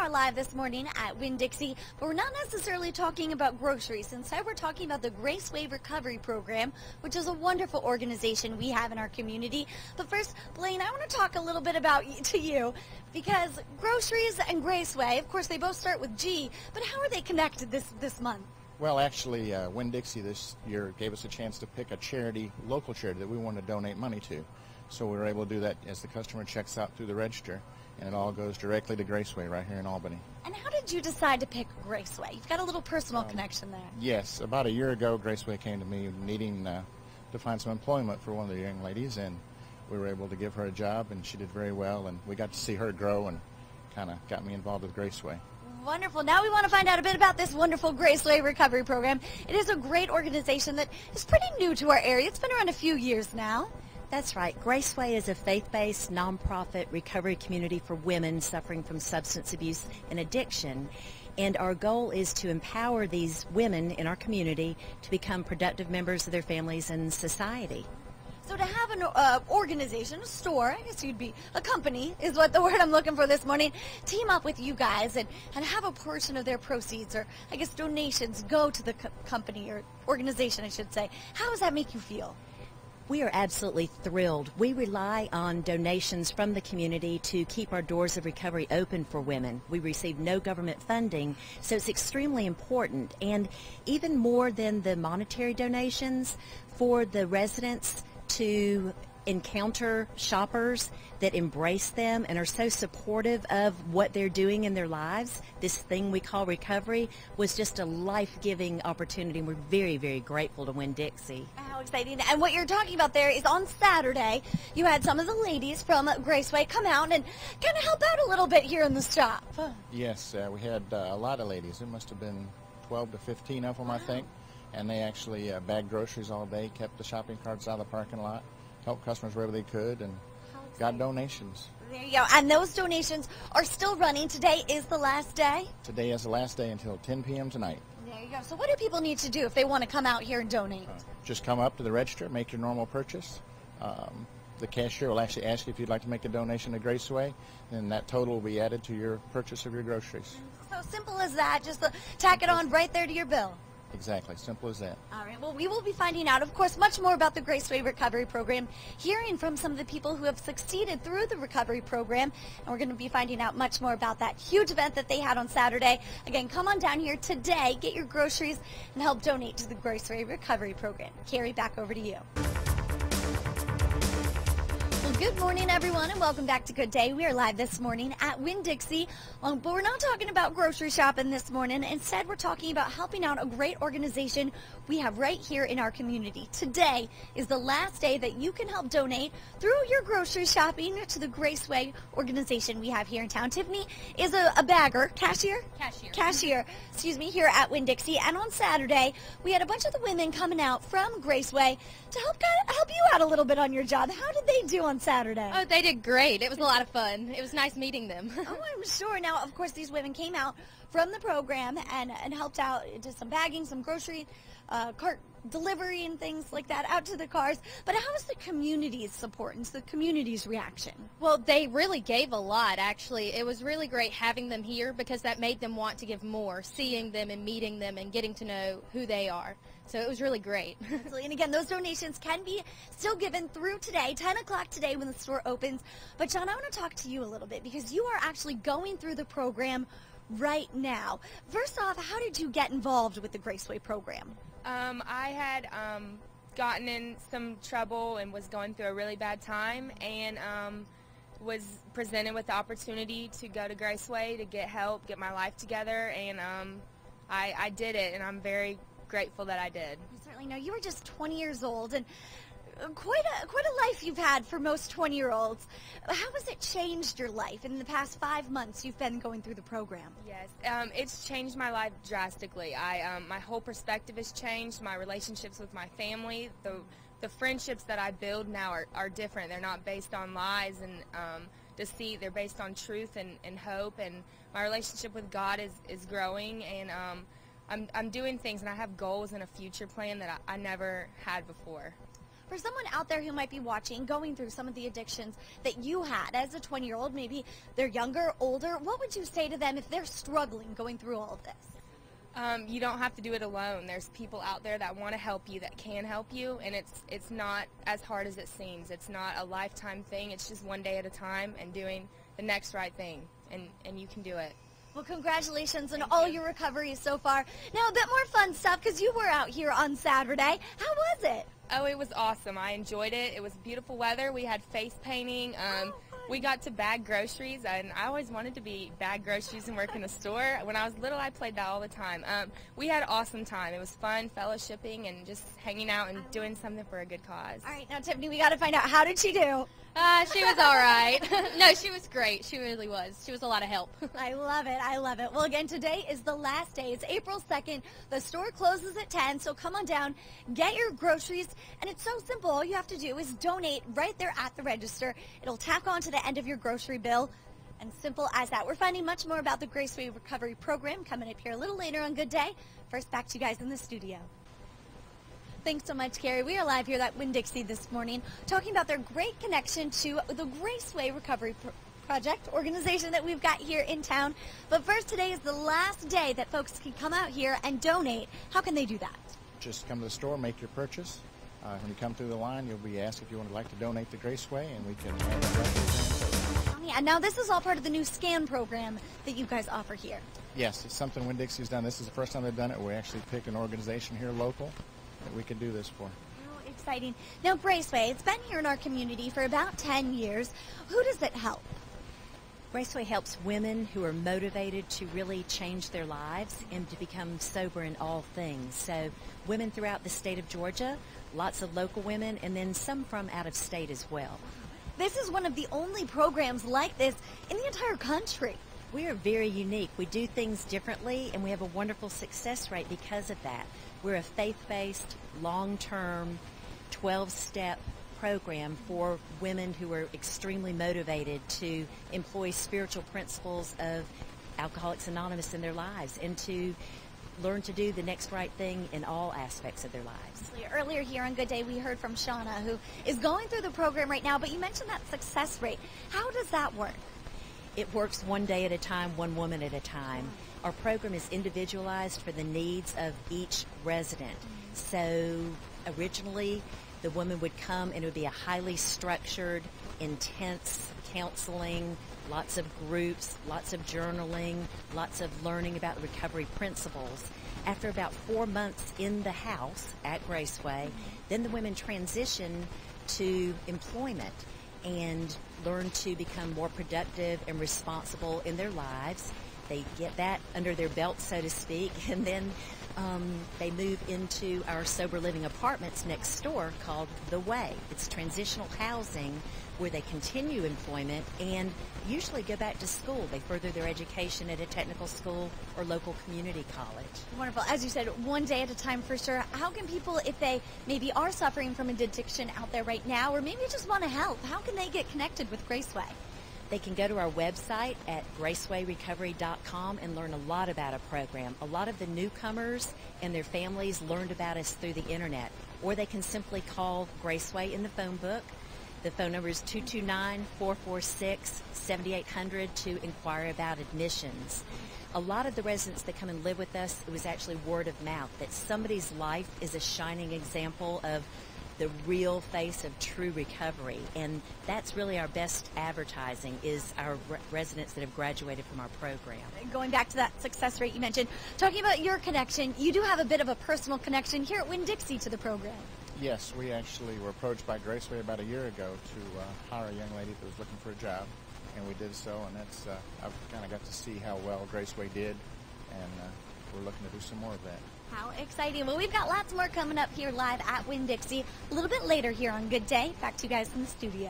are live this morning at Winn, Dixie, but we're not necessarily talking about groceries. Instead, we're talking about the Graceway Recovery Program, which is a wonderful organization we have in our community. But first, Blaine, I want to talk a little bit about you, because groceries and Graceway, of course, they both start with G, but how are they connected this month? Well, actually, Winn Dixie this year gave us a chance to pick a charity, local charity that we want to donate money to. So we were able to do that as the customer checks out through the register, and it all goes directly to Graceway right here in Albany. And how did you decide to pick Graceway? You've got a little personal connection there. Yes, about a year ago, Graceway came to me needing to find some employment for one of the young ladies, and we were able to give her a job, and she did very well, and we got to see her grow and kind of got me involved with Graceway. Wonderful. Now we want to find out a bit about this wonderful Graceway Recovery Program. It is a great organization that is pretty new to our area. It's been around a few years now. That's right. Graceway is a faith-based, nonprofit recovery community for women suffering from substance abuse and addiction. And our goal is to empower these women in our community to become productive members of their families and society. So to have an organization, a store, I guess you'd be a company, is what the word I'm looking for this morning, team up with you guys and have a portion of their proceeds, or I guess donations, go to the company or organization, I should say. How does that make you feel? We are absolutely thrilled. We rely on donations from the community to keep our doors of recovery open for women. We receive no government funding, so it's extremely important. And even more than the monetary donations, for the residents to encounter shoppers that embrace them and are so supportive of what they're doing in their lives, this thing we call recovery, was just a life-giving opportunity, and we're very, very grateful to Winn Dixie. How exciting. And what you're talking about there is on Saturday, you had some of the ladies from Graceway come out and kind of help out a little bit here in the shop. Yes, we had a lot of ladies. There must have been 12 to 15 of them, I think. And they actually bagged groceries all day, kept the shopping carts out of the parking lot, helped customers wherever they could, and got donations. There you go. And those donations are still running. Today is the last day? Today is the last day until 10 p.m. tonight. There you go. So what do people need to do if they want to come out here and donate? Just come up to the register, make your normal purchase. The cashier will actually ask you if you'd like to make a donation to Graceway, and that total will be added to your purchase of your groceries. So simple as that. Just tack it on right there to your bill. Exactly, simple as that. All right, well, we will be finding out, of course, much more about the Graceway Recovery Program, hearing from some of the people who have succeeded through the recovery program, and we're going to be finding out much more about that huge event that they had on Saturday. Again, come on down here today, get your groceries, and help donate to the Graceway Recovery Program. Carrie, back over to you. Good morning, everyone, and welcome back to Good Day. We are live this morning at Winn Dixie, but we're not talking about grocery shopping this morning. Instead, we're talking about helping out a great organization we have right here in our community. Today is the last day that you can help donate through your grocery shopping to the Graceway organization we have here in town. Tiffany is a bagger, cashier, excuse me, here at Winn Dixie. And on Saturday, we had a bunch of the women coming out from Graceway to help you out a little bit on your job. How did they do on Saturday? Oh, they did great. It was a lot of fun. It was nice meeting them. Oh, I'm sure. Now, of course, these women came out from the program and helped out, did some bagging, some grocery cart delivery and things like that out to the cars. But how was the community's support and the community's reaction? Well, they really gave a lot, actually. It was really great having them here because that made them want to give more, seeing them and meeting them and getting to know who they are. So it was really great. And again, those donations can be still given through today, 10 o'clock today when the store opens. But John, I want to talk to you a little bit because you are actually going through the program right now. First off, how did you get involved with the Graceway program? I had gotten in some trouble and was going through a really bad time, and was presented with the opportunity to go to Graceway to get help, get my life together, and I did it, and I'm very grateful that I did. I certainly know. You were just 20 years old, and quite a life you've had for most 20-year-olds. How has it changed your life in the past 5 months you've been going through the program? Yes, it's changed my life drastically. My whole perspective has changed. My relationships with my family, the friendships that I build now are different. They're not based on lies and deceit. They're based on truth and hope. And my relationship with God is growing, and I'm doing things, and I have goals and a future plan that I never had before. For someone out there who might be watching, going through some of the addictions that you had as a 20-year-old, maybe they're younger, older, what would you say to them if they're struggling going through all of this? You don't have to do it alone. There's people out there that want to help you, that can help you, and it's not as hard as it seems. It's not a lifetime thing. It's just one day at a time and doing the next right thing, and you can do it. Well, congratulations on all your recovery so far. Now, a bit more fun stuff, because you were out here on Saturday. How was it? Oh, it was awesome. I enjoyed it. It was beautiful weather. We had face painting. We got to bag groceries, and I always wanted to bag groceries and work in a store. When I was little, I played that all the time. We had an awesome time. It was fun, fellowshipping, and just hanging out and doing something for a good cause. All right, now, Tiffany, we got to find out, how did she do? She was all right. No, she was great. She really was. She was a lot of help. I love it. I love it. Well, again, today is the last day. It's April 2nd. The store closes at 10, so come on down, get your groceries, and it's so simple. All you have to do is donate right there at the register. It'll tack on to the end of your grocery bill, and simple as that. We're finding much more about the Graceway Recovery Program coming up here a little later on Good Day. First, back to you guys in the studio. Thanks so much, Carrie. We are live here at Winn Dixie this morning talking about their great connection to the Graceway Recovery Project organization that we've got here in town. But first, today is the last day that folks can come out here and donate. How can they do that? Just come to the store, make your purchase. When you come through the line, you'll be asked if you would like to donate to Graceway, and we can add that right to the program. Yeah, now this is all part of the new SCAN program that you guys offer here. Yes, it's something Winn Dixie's done. This is the first time they've done it. We actually picked an organization here local that we could do this for. Oh, exciting. Now, Graceway, it's been here in our community for about 10 years. Who does it help? Graceway helps women who are motivated to really change their lives and to become sober in all things. So women throughout the state of Georgia, lots of local women, and then some from out of state as well. This is one of the only programs like this in the entire country. We are very unique. We do things differently, and we have a wonderful success rate because of that. We're a faith-based, long-term, 12-step program for women who are extremely motivated to employ spiritual principles of Alcoholics Anonymous in their lives and to learn to do the next right thing in all aspects of their lives. Earlier here on Good Day, we heard from Shauna, who is going through the program right now, but you mentioned that success rate. How does that work? It works one day at a time, one woman at a time. Our program is individualized for the needs of each resident. So originally, the woman would come and it would be a highly structured, intense counseling, lots of groups, lots of journaling, lots of learning about recovery principles. After about 4 months in the house at Graceway, then the women transition to employment and learn to become more productive and responsible in their lives. They get that under their belt, so to speak, and then they move into our sober living apartments next door called The Way. It's transitional housing where they continue employment and usually go back to school. They further their education at a technical school or local community college. Wonderful. As you said, one day at a time for sure. How can people, if they maybe are suffering from an addiction out there right now, or maybe just want to help, how can they get connected with Graceway? They can go to our website at gracewayrecovery.com and learn a lot about our program. A lot of the newcomers and their families learned about us through the internet, or they can simply call Graceway in the phone book. The phone number is 229-446-7800 to inquire about admissions. A lot of the residents that come and live with us, it was actually word of mouth that somebody's life is a shining example of the real face of true recovery, and that's really our best advertising is our residents that have graduated from our program. Going back to that success rate you mentioned, talking about your connection, you do have a bit of a personal connection here at Winn Dixie to the program. Yes, we actually were approached by Graceway about a year ago to hire a young lady that was looking for a job, and we did so, and that's I've kind of got to see how well Graceway did, and we're looking to do some more of that. How exciting. Well, we've got lots more coming up here live at Winn Dixie a little bit later here on Good Day. Back to you guys in the studio.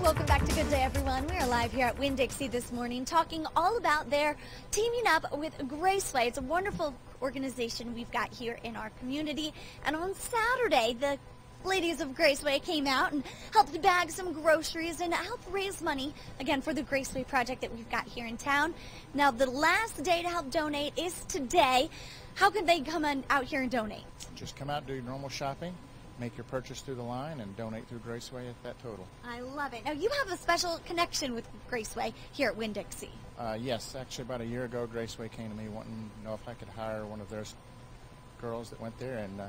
Welcome back to Good Day, everyone. We are live here at Winn Dixie this morning talking all about their teaming up with Graceway. It's a wonderful organization we've got here in our community. And on Saturday, the ladies of Graceway came out and helped bag some groceries and help raise money, again, for the Graceway project that we've got here in town. Now, the last day to help donate is today. how can they come out here and donate? Just come out, do your normal shopping, make your purchase through the line, and donate through Graceway at that total. I love it. Now, you have a special connection with Graceway here at Winn Dixie. Yes, actually about a year ago, Graceway came to me wanting to know if I could hire one of their girls that went there, and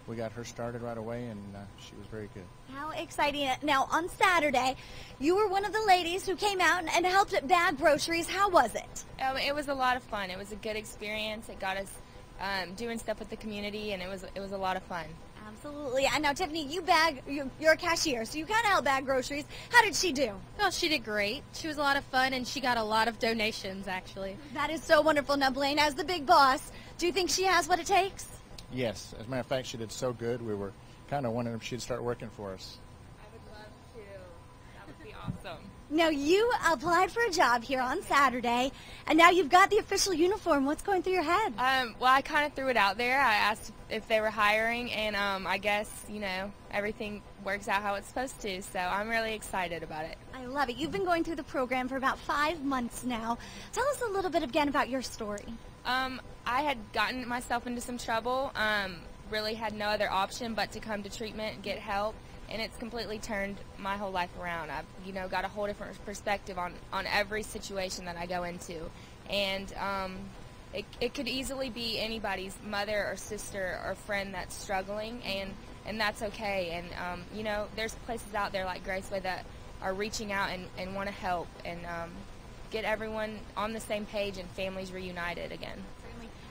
we got her started right away, and she was very good. How exciting. Now, on Saturday, you were one of the ladies who came out and helped at bag groceries. How was it? It was a lot of fun. It was a good experience. It got us doing stuff with the community, and it was a lot of fun. Absolutely. And now, Tiffany, you're a cashier, so you kind of help bag groceries. How did she do? Well, she did great. She was a lot of fun, and she got a lot of donations, actually. That is so wonderful. Now, Blaine, as the big boss, do you think she has what it takes? Yes, as a matter of fact, she did so good, we were kind of wondering if she'd start working for us. I would love to. That would be awesome. Now, you applied for a job here on Saturday, and now you've got the official uniform. What's going through your head? Well, I kind of threw it out there. I asked if they were hiring, and I guess, everything works out how it's supposed to, so I'm really excited about it. I love it. You've been going through the program for about 5 months now. Tell us a little bit again about your story. I had gotten myself into some trouble, really had no other option but to come to treatment and get help, and it's completely turned my whole life around. I've, got a whole different perspective on every situation that I go into, and it could easily be anybody's mother or sister or friend that's struggling, and that's okay. And, there's places out there like Graceway that are reaching out and want to help and get everyone on the same page and families reunited again.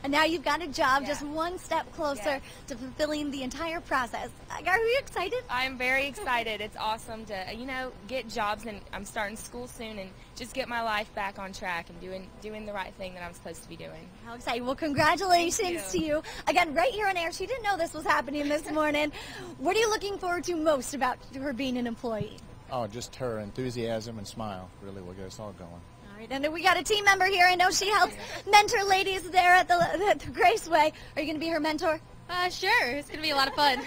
And now you've got a job Yeah. just one step closer Yes. to fulfilling the entire process. Are you excited? I'm very excited. It's awesome to, get jobs, and I'm starting school soon, and just get my life back on track and doing the right thing that I'm supposed to be doing. How exciting. Well, congratulations Thank to you. Again, right here on air. She didn't know this was happening this morning. What are you looking forward to most about her being an employee? Oh, just her enthusiasm and smile really will get us all going. All right, and then we got a team member here. I know she helps mentor ladies there at the Graceway. Are you going to be her mentor? Sure. It's going to be a lot of fun.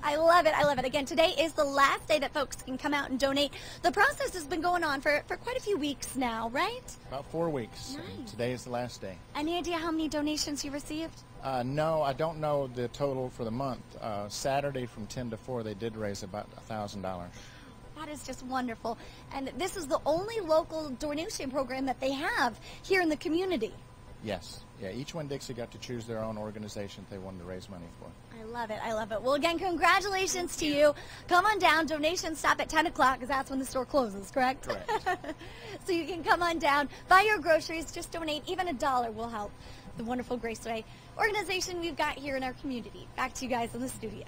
I love it. I love it. Again, today is the last day that folks can come out and donate. The process has been going on for quite a few weeks now, right? About 4 weeks. And Nice. today is the last day. Any idea how many donations you received? No, I don't know the total for the month. Saturday from 10 to 4, they did raise about $1,000. That is just wonderful. And this is the only local donation program that they have here in the community. Yes. Yeah, each one Dixie got to choose their own organization they wanted to raise money for. I love it. I love it. Well, again, congratulations to you. Come on down. Donations stop at 10 o'clock because that's when the store closes, correct? Correct. So you can come on down, buy your groceries, just donate. Even $1 will help the wonderful Graceway organization we've got here in our community. Back to you guys in the studio.